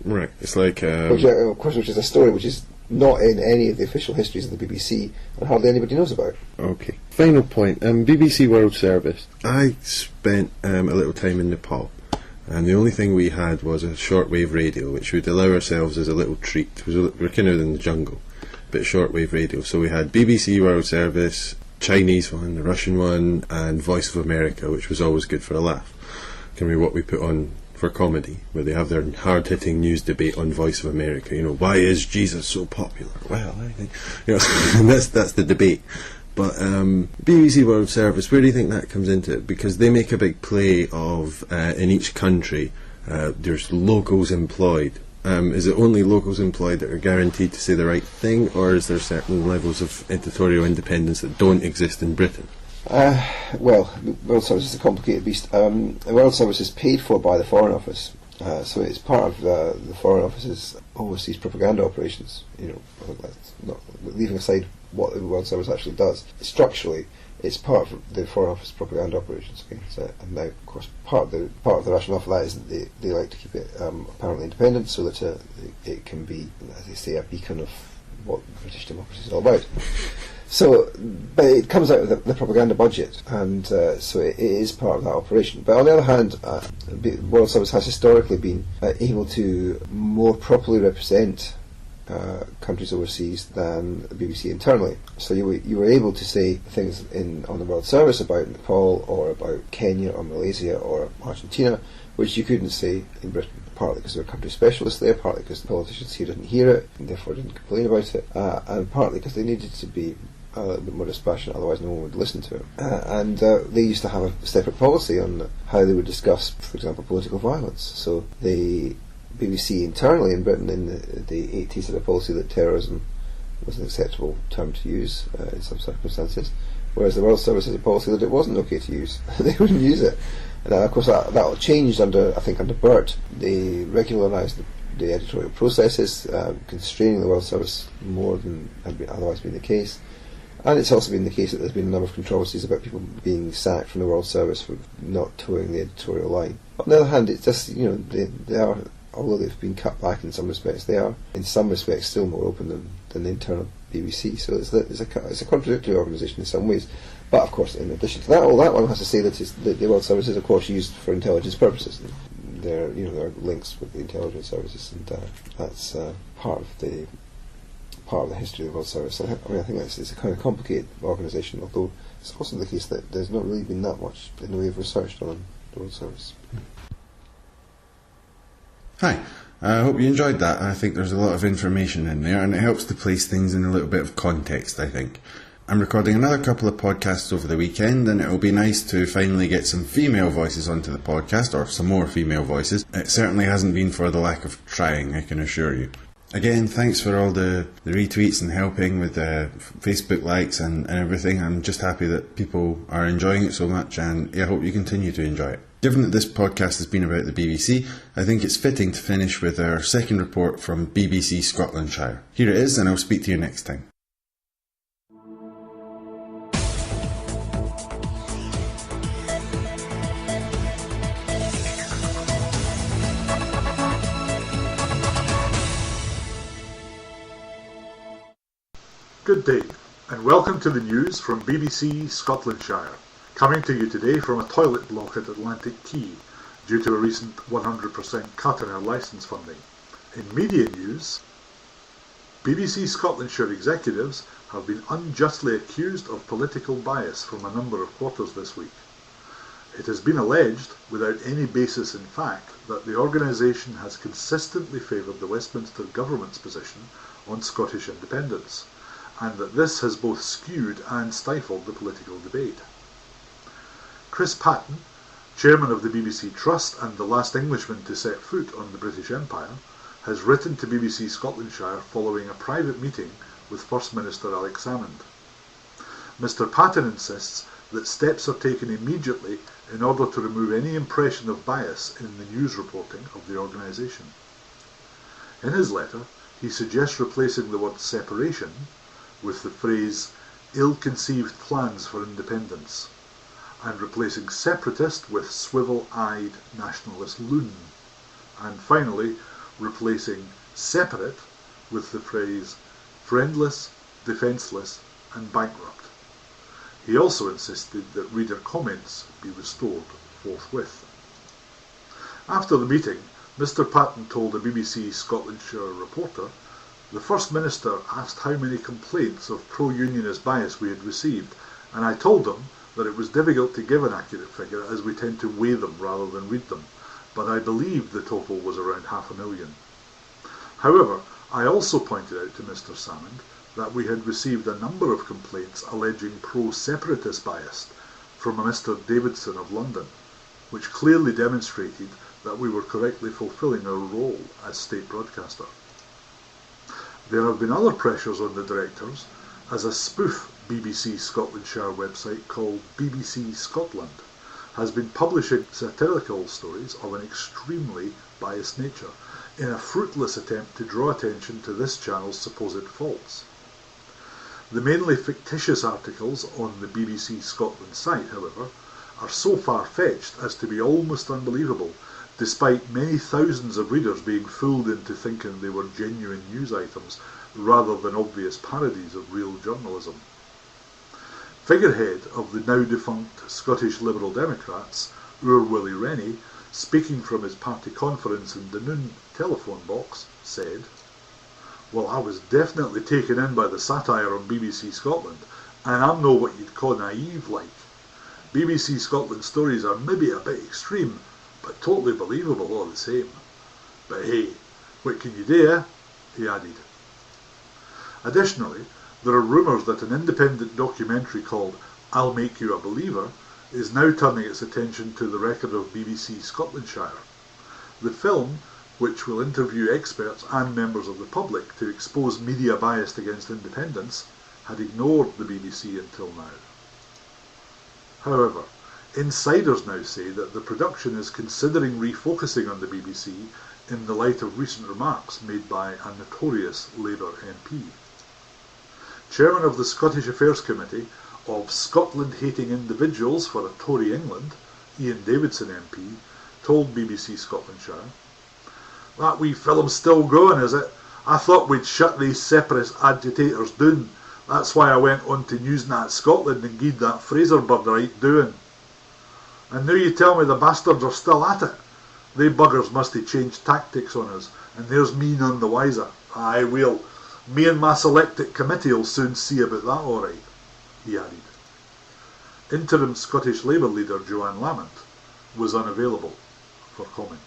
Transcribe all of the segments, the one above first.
Right. It's like which is a story which is not in any of the official histories of the BBC, and hardly anybody knows about. Okay. Final point. BBC World Service. I spent a little time in Nepal, and the only thing we had was a shortwave radio, which we'd allow ourselves as a little treat. We're kind of in the jungle, but shortwave radio. So we had BBC World Service, Chinese one, the Russian one, and Voice of America, which was always good for a laugh. Can be what we put on for comedy, where they have their hard-hitting news debate on Voice of America. You know, why is Jesus so popular? Well, I think, you know, and that's the debate. But BBC World Service, where do you think that comes into it? Because they make a big play of in each country there's locals employed. Is it only locals employed that are guaranteed to say the right thing, or is there certain levels of editorial independence that don't exist in Britain? Well, the World Service is a complicated beast. The World Service is paid for by the Foreign Office, so it's part of the Foreign Office's overseas propaganda operations. You know, that's not leaving aside what the World Service actually does. Structurally, it's part of the Foreign Office propaganda operations. Okay, so, and now, of course, part of the rationale for that is that they like to keep it apparently independent, so that it can be, as they say, a beacon of what British democracy is all about. So, but it comes out of the propaganda budget, and so it is part of that operation. But on the other hand, the World Service has historically been able to more properly represent countries overseas than the BBC internally. So you were able to say things on the World Service about Nepal or about Kenya or Malaysia or Argentina, which you couldn't say in Britain. Partly because there were country specialists there, partly because the politicians here didn't hear it and therefore didn't complain about it, and partly because they needed to be a little bit more dispassionate, otherwise no one would listen to it. And they used to have a separate policy on how they would discuss, for example, political violence. So the BBC internally in Britain in the 80s had a policy that terrorism was an acceptable term to use in some circumstances, whereas the World Service had a policy that it wasn't okay to use. They wouldn't use it. And of course that changed under Burt. They regularised the editorial processes, constraining the World Service more than had otherwise been the case. And it's also been the case that there's been a number of controversies about people being sacked from the World Service for not towing the editorial line. But on the other hand, it's just, you know, they are, although they've been cut back in some respects, they are in some respects still more open than the internal BBC. So it's a contradictory organisation in some ways. But of course, in addition to that, that one has to say that the World Service is of course used for intelligence purposes. There are links with the intelligence services, and that's part of the history of the World Service. I think it's a kind of complicated organisation, although it's also the case that there's not really been that much in the way of research on the World Service. Hi, I hope you enjoyed that. I think there's a lot of information in there, and it helps to place things in a little bit of context, I think. I'm recording another couple of podcasts over the weekend, and it'll be nice to finally get some female voices onto the podcast, or some more female voices. It certainly hasn't been for the lack of trying, I can assure you. Again, thanks for all the retweets and helping with the Facebook likes and everything. I'm just happy that people are enjoying it so much, and I hope you continue to enjoy it. Given that this podcast has been about the BBC, I think it's fitting to finish with our second report from BBC Scotlandshire. Here it is, and I'll speak to you next time. Good day, and welcome to the news from BBC Scotlandshire, coming to you today from a toilet block at Atlantic Quay, due to a recent 100% cut in our licence funding. In media news, BBC Scotlandshire executives have been unjustly accused of political bias from a number of quarters this week. It has been alleged, without any basis in fact, that the organisation has consistently favoured the Westminster Government's position on Scottish independence, and that this has both skewed and stifled the political debate. Chris Patten, chairman of the BBC Trust and the last Englishman to set foot on the British Empire, has written to BBC Scotlandshire following a private meeting with First Minister Alex Salmond. Mr Patten insists that steps are taken immediately in order to remove any impression of bias in the news reporting of the organisation. In his letter, he suggests replacing the word separation with the phrase ill-conceived plans for independence, and replacing separatist with swivel-eyed nationalist loon, and finally replacing separate with the phrase friendless, defenceless and bankrupt. He also insisted that reader comments be restored forthwith. After the meeting, Mr. Patton told a BBC Scotlandshire reporter, "The First Minister asked how many complaints of pro-unionist bias we had received, and I told him that it was difficult to give an accurate figure as we tend to weigh them rather than read them, but I believed the total was around 500,000. However, I also pointed out to Mr. Salmond that we had received a number of complaints alleging pro-separatist bias from a Mr. Davidson of London, which clearly demonstrated that we were correctly fulfilling our role as state broadcaster. There have been other pressures on the directors, as a spoof BBC Scotlandshire website called BBC Scotland has been publishing satirical stories of an extremely biased nature in a fruitless attempt to draw attention to this channel's supposed faults. The mainly fictitious articles on the BBC Scotland site, however, are so far-fetched as to be almost unbelievable, despite many thousands of readers being fooled into thinking they were genuine news items rather than obvious parodies of real journalism. Figurehead of the now defunct Scottish Liberal Democrats, Ur Willie Rennie, speaking from his party conference in the noon telephone box, said, "Well, I was definitely taken in by the satire on BBC Scotland, and I'm no what you'd call naive like. BBC Scotland stories are maybe a bit extreme, but totally believable all the same. But hey, what can you do, eh?" he added. Additionally, there are rumours that an independent documentary called I'll Make You a Believer is now turning its attention to the record of BBC Scotlandshire. The film, which will interview experts and members of the public to expose media bias against independence, had ignored the BBC until now. However, insiders now say that the production is considering refocusing on the BBC in the light of recent remarks made by a notorious Labour MP. Chairman of the Scottish Affairs Committee of Scotland-Hating Individuals for a Tory England, Ian Davidson MP, told BBC Scotlandshire, "That wee film's still going, is it? I thought we'd shut these separatist agitators down. That's why I went on to Newsnat Scotland and gied that Fraser bird a right doing. And now you tell me the bastards are still at it. They buggers must have changed tactics on us, and there's me none the wiser. Aye, well, me and my selected committee'll soon see about that all right," he added. Interim Scottish Labour leader Joanne Lamont was unavailable for comment.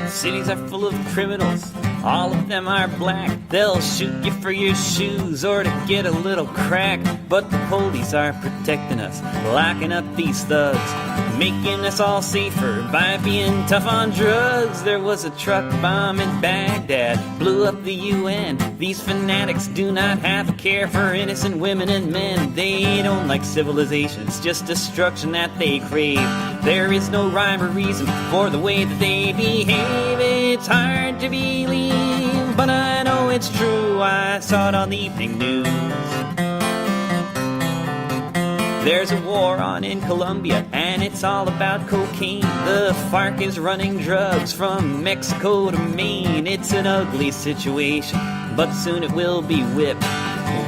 Cities are full of criminals, all of them are black. They'll shoot you for your shoes or to get a little crack. But the police are protecting us, locking up these thugs, making us all safer by being tough on drugs. There was a truck bomb in Baghdad, blew up the UN. These fanatics do not have a care for innocent women and men. They don't like civilization, it's just destruction that they crave. There is no rhyme or reason for the way that they behave. It's hard to believe, but I know it's true. I saw it on the evening news. There's a war on in Colombia, and it's all about cocaine. The FARC is running drugs from Mexico to Maine. It's an ugly situation, but soon it will be whipped.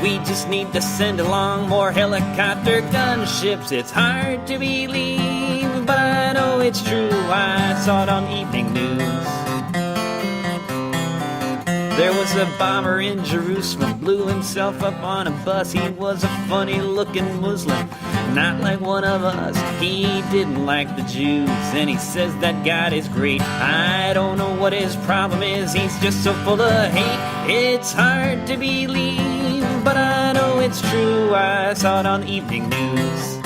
We just need to send along more helicopter gunships. It's hard to believe, but I know it's true. I saw it on the evening news. There was a bomber in Jerusalem, blew himself up on a bus. He was a funny-looking Muslim, not like one of us. He didn't like the Jews, and he says that God is great. I don't know what his problem is, he's just so full of hate. It's hard to believe, but I know it's true. I saw it on the evening news.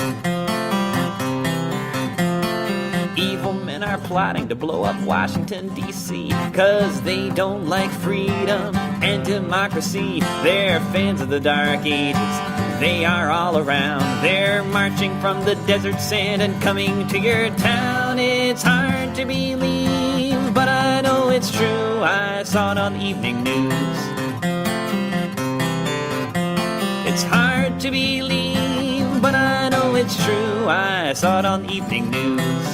Evil men are plotting to blow up Washington, D.C. 'cause they don't like freedom and democracy. They're fans of the Dark Ages. They are all around. They're marching from the desert sand and coming to your town. It's hard to believe, but I know it's true. I saw it on the evening news. It's hard to believe, but I know it's true. I saw it on the evening news.